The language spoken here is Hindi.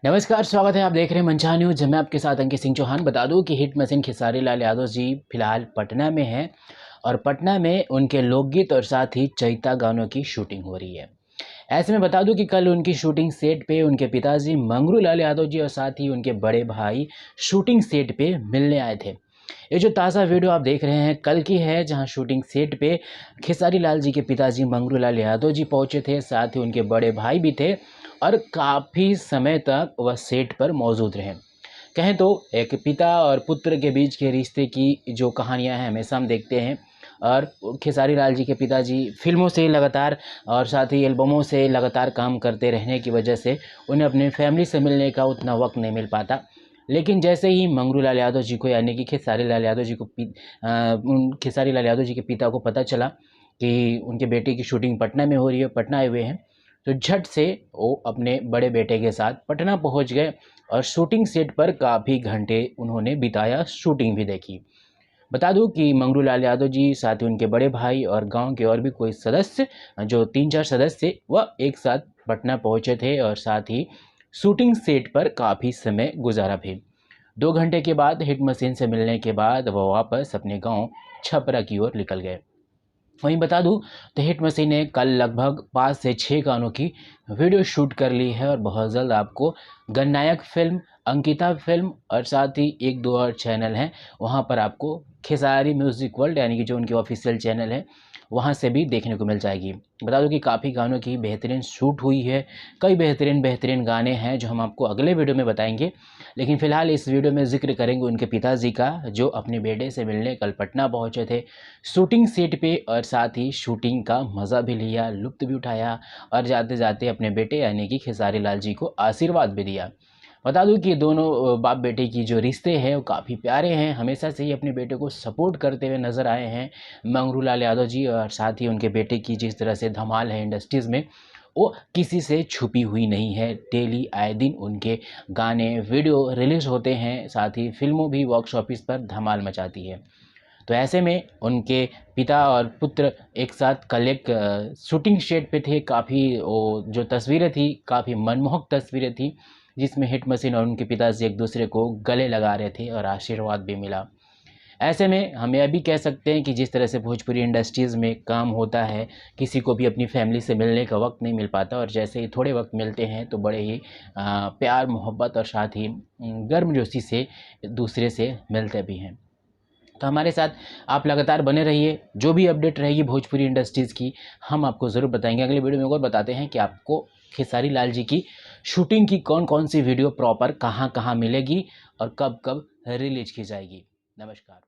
नमस्कार, स्वागत है। आप देख रहे हैं मनचाहा न्यूज। मैं आपके साथ अंकित सिंह चौहान। बता दूं कि हिट मशीन खेसारी लाल यादव जी फिलहाल पटना में हैं और पटना में उनके लोकगीत और साथ ही चैता गानों की शूटिंग हो रही है। ऐसे में बता दूं कि कल उनकी शूटिंग सेट पे उनके पिताजी मंगरू लाल यादव जी और साथ ही उनके बड़े भाई शूटिंग सेट पे मिलने आए थे। ये जो ताज़ा वीडियो आप देख रहे हैं कल की है, जहां शूटिंग सेट पे खेसारी लाल जी के पिताजी मंगरू लाल यादव जी पहुंचे थे, साथ ही उनके बड़े भाई भी थे और काफ़ी समय तक वह सेट पर मौजूद रहे। कहें तो एक पिता और पुत्र के बीच के रिश्ते की जो कहानियां हैं हमेशा हम देखते हैं। और खेसारी लाल जी के पिताजी फिल्मों से लगातार और साथ ही एल्बमों से लगातार काम करते रहने की वजह से उन्हें अपने फैमिली से मिलने का उतना वक्त नहीं मिल पाता। लेकिन जैसे ही मंगरू लाल यादव जी को यानी कि खेसारी लाल यादव जी को खेसारी लाल यादव जी के पिता को पता चला कि उनके बेटे की शूटिंग पटना में हो रही है, पटना आए हुए हैं, तो झट से वो अपने बड़े बेटे के साथ पटना पहुंच गए और शूटिंग सेट पर काफ़ी घंटे उन्होंने बिताया, शूटिंग भी देखी। बता दूं कि मंगरू लाल यादव जी, साथ ही उनके बड़े भाई और गांव के और भी कोई सदस्य, जो 3-4 सदस्य थे, वह एक साथ पटना पहुंचे थे और साथ ही शूटिंग सेट पर काफ़ी समय गुजारा भी। 2 घंटे के बाद हिट मशीन से मिलने के बाद वह वापस अपने गांव छपरा की ओर निकल गए। वहीं बता दूं तो हिट मशीन ने कल लगभग 5 से 6 गानों की वीडियो शूट कर ली है और बहुत जल्द आपको गणनायक फिल्म, अंकिता फिल्म और साथ ही 1-2 और चैनल हैं, वहां पर आपको खेसारी म्यूजिक वर्ल्ड यानी कि जो उनकी ऑफिशियल चैनल है वहां से भी देखने को मिल जाएगी। बता दूं कि काफ़ी गानों की बेहतरीन शूट हुई है, कई बेहतरीन बेहतरीन गाने हैं जो हम आपको अगले वीडियो में बताएंगे। लेकिन फ़िलहाल इस वीडियो में जिक्र करेंगे उनके पिताजी का, जो अपने बेटे से मिलने कल पटना पहुंचे थे शूटिंग सेट पे और साथ ही शूटिंग का मज़ा भी लिया, लुत्फ़ भी उठाया और जाते जाते अपने बेटे यानी कि खेसारी लाल जी को आशीर्वाद भी दिया। बता दूं कि दोनों बाप बेटे की जो रिश्ते हैं वो काफ़ी प्यारे हैं, हमेशा से ही अपने बेटे को सपोर्ट करते हुए नज़र आए हैं मंगरू लाल यादव जी। और साथ ही उनके बेटे की जिस तरह से धमाल है इंडस्ट्रीज़ में, वो किसी से छुपी हुई नहीं है। डेली आए दिन उनके गाने वीडियो रिलीज़ होते हैं, साथ ही फिल्मों भी बॉक्स ऑफिस पर धमाल मचाती है। तो ऐसे में उनके पिता और पुत्र एक साथ कल एक शूटिंग सेट पे थे। काफ़ी वो जो तस्वीरें थी, काफ़ी मनमोहक तस्वीरें थी, जिसमें हिट मशीन और उनके पिताजी एक दूसरे को गले लगा रहे थे और आशीर्वाद भी मिला। ऐसे में हम यह भी कह सकते हैं कि जिस तरह से भोजपुरी इंडस्ट्रीज़ में काम होता है, किसी को भी अपनी फैमिली से मिलने का वक्त नहीं मिल पाता और जैसे ही थोड़े वक्त मिलते हैं तो बड़े ही प्यार मोहब्बत और साथ ही गर्मजोशी से दूसरे से मिलते भी हैं। तो हमारे साथ आप लगातार बने रहिए, जो भी अपडेट रहेगी भोजपुरी इंडस्ट्रीज़ की हम आपको ज़रूर बताएंगे। अगले वीडियो में और बताते हैं कि आपको खेसारी लाल जी की शूटिंग की कौन कौन सी वीडियो प्रॉपर कहाँ कहाँ मिलेगी और कब कब रिलीज की जाएगी। नमस्कार।